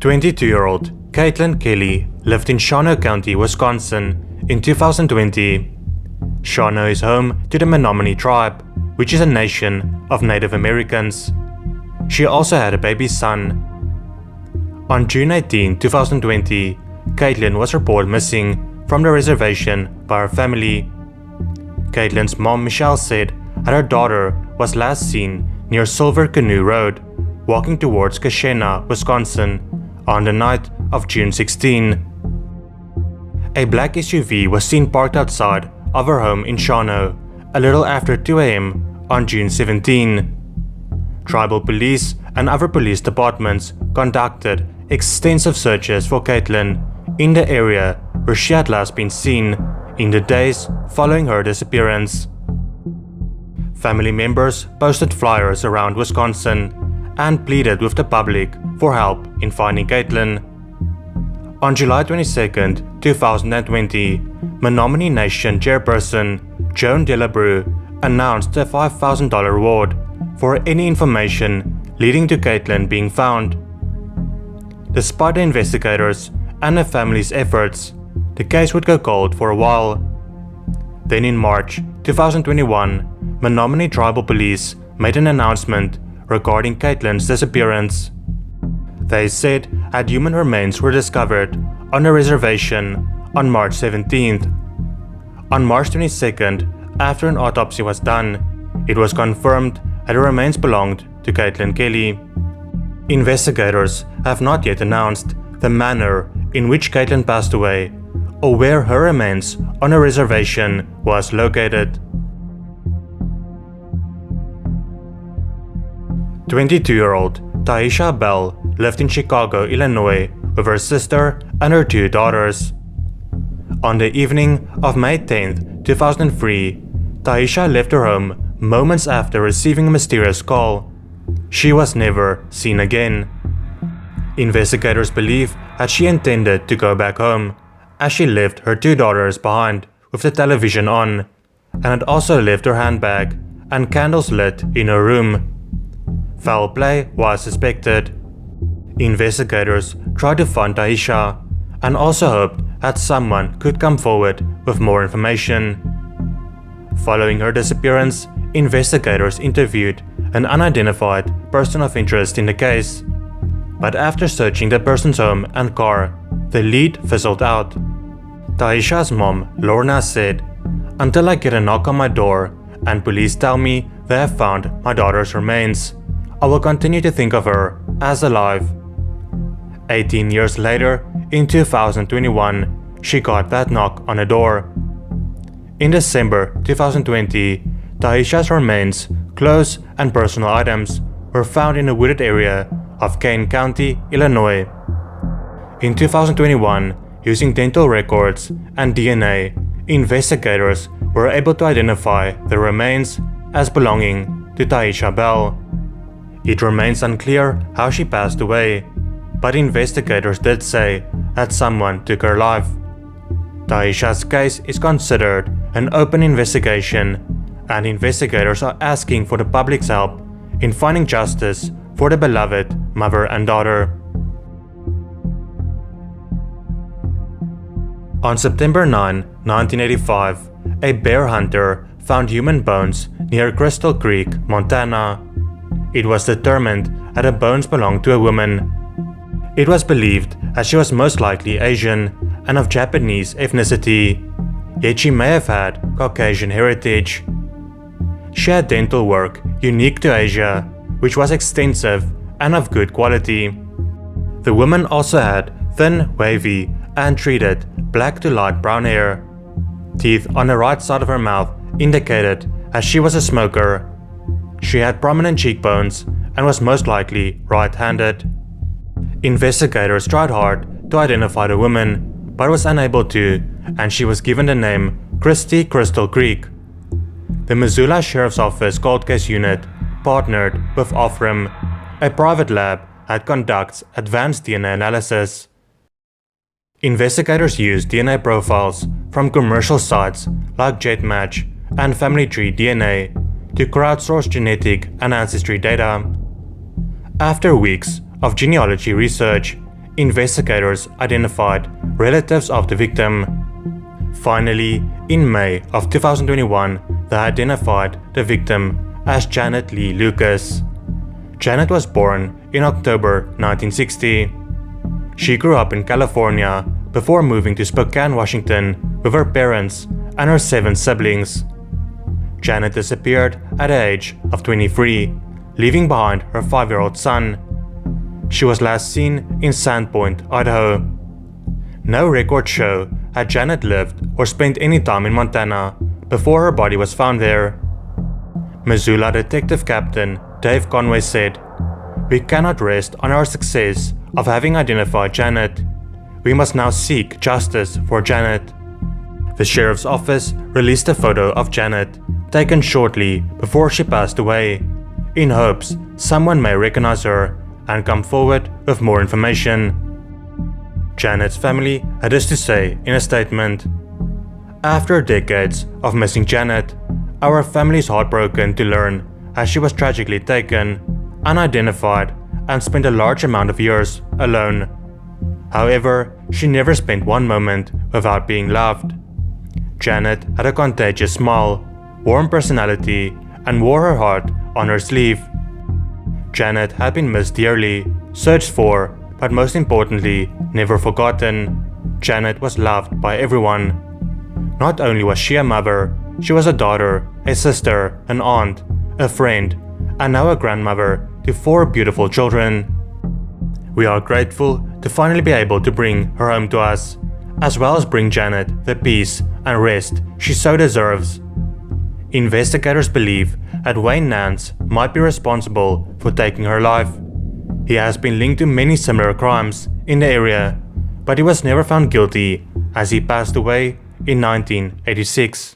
22-year-old Katelyn Kelley lived in Shawano County, Wisconsin in 2020. Shawano is home to the Menominee tribe, which is a nation of Native Americans. She also had a baby son. On June 18, 2020, Katelyn was reported missing from the reservation by her family. Katelyn's mom, Michelle, said that her daughter was last seen near Silver Canoe Road, walking towards Kashena, Wisconsin, on the night of June 16. A black SUV was seen parked outside of her home in Shawano a little after 2 a.m. on June 17. Tribal police and other police departments conducted extensive searches for Katelyn in the area where she had last been seen in the days following her disappearance. Family members posted flyers around Wisconsin and pleaded with the public for help in finding Katelyn. On July 22, 2020, Menominee Nation chairperson Joan Delabrew announced a $5,000 reward for any information leading to Katelyn being found. Despite the investigators and the family's efforts, the case would go cold for a while. Then in March 2021, Menominee Tribal Police made an announcement regarding Katelyn's disappearance. They said that human remains were discovered on the reservation on March 17th. On March 22nd, after an autopsy was done, it was confirmed that the remains belonged to Katelyn Kelley. Investigators have not yet announced the manner in which Katelyn passed away or where her remains on a reservation was located. 22-year-old Tyesha Bell lived in Chicago, Illinois with her sister and her 2 daughters. On the evening of May 10, 2003, Tyesha left her home moments after receiving a mysterious call. She was never seen again. Investigators believe that she intended to go back home, as she left her 2 daughters behind with the television on, and had also left her handbag and candles lit in her room. Foul play was suspected. Investigators tried to find Tyesha and also hoped that someone could come forward with more information. Following her disappearance, investigators interviewed an unidentified person of interest in the case. But after searching the person's home and car, the lead fizzled out. Tyesha's mom, Lorna, said, "Until I get a knock on my door and police tell me they have found my daughter's remains, I will continue to think of her as alive." 18 years later, in 2021, she got that knock on the door. In December 2020, Tyesha's remains, clothes, and personal items were found in a wooded area of Kane County, Illinois. In 2021, using dental records and DNA, investigators were able to identify the remains as belonging to Tyesha Bell. It remains unclear how she passed away, but investigators did say that someone took her life. Tyesha's case is considered an open investigation, and investigators are asking for the public's help in finding justice for the beloved mother and daughter. On September 9, 1985, a bear hunter found human bones near Crystal Creek, Montana. It was determined that the bones belonged to a woman. It was believed that she was most likely Asian and of Japanese ethnicity, yet she may have had Caucasian heritage. She had dental work unique to Asia, which was extensive and of good quality. The woman also had thin, wavy, and treated black to light brown hair. Teeth on the right side of her mouth indicated that she was a smoker. She had prominent cheekbones and was most likely right-handed. Investigators tried hard to identify the woman, but was unable to, and she was given the name Christy Crystal Creek. The Missoula Sheriff's Office Cold Case Unit partnered with Ofrim, a private lab that conducts advanced DNA analysis. Investigators used DNA profiles from commercial sites like JetMatch and Family Tree DNA to crowdsource genetic and ancestry data. After weeks of genealogy research, investigators identified relatives of the victim. Finally, in May of 2021, they identified the victim as Janet Lee Lucas. Janet was born in October 1960. She grew up in California before moving to Spokane, Washington with her parents and her 7 siblings. Janet disappeared at the age of 23, leaving behind her 5-year-old son. She was last seen in Sandpoint, Idaho. No records show had Janet lived or spent any time in Montana before her body was found there. Missoula Detective Captain Dave Conway said, "We cannot rest on our success of having identified Janet. We must now seek justice for Janet." The sheriff's office released a photo of Janet, taken shortly before she passed away, in hopes someone may recognize her and come forward with more information. Janet's family had this to say in a statement: "After decades of missing Janet, our family is heartbroken to learn as she was tragically taken, unidentified, and spent a large amount of years alone. However, she never spent one moment without being loved. Janet had a contagious smile, warm personality, and wore her heart on her sleeve. Janet had been missed dearly, searched for, but most importantly, never forgotten. Janet was loved by everyone. Not only was she a mother, she was a daughter, a sister, an aunt, a friend, and now a grandmother to 4 beautiful children. We are grateful to finally be able to bring her home to us, as well as bring Janet the peace and rest she so deserves." Investigators believe that Wayne Nance might be responsible for taking her life. He has been linked to many similar crimes in the area, but he was never found guilty as he passed away in 1986.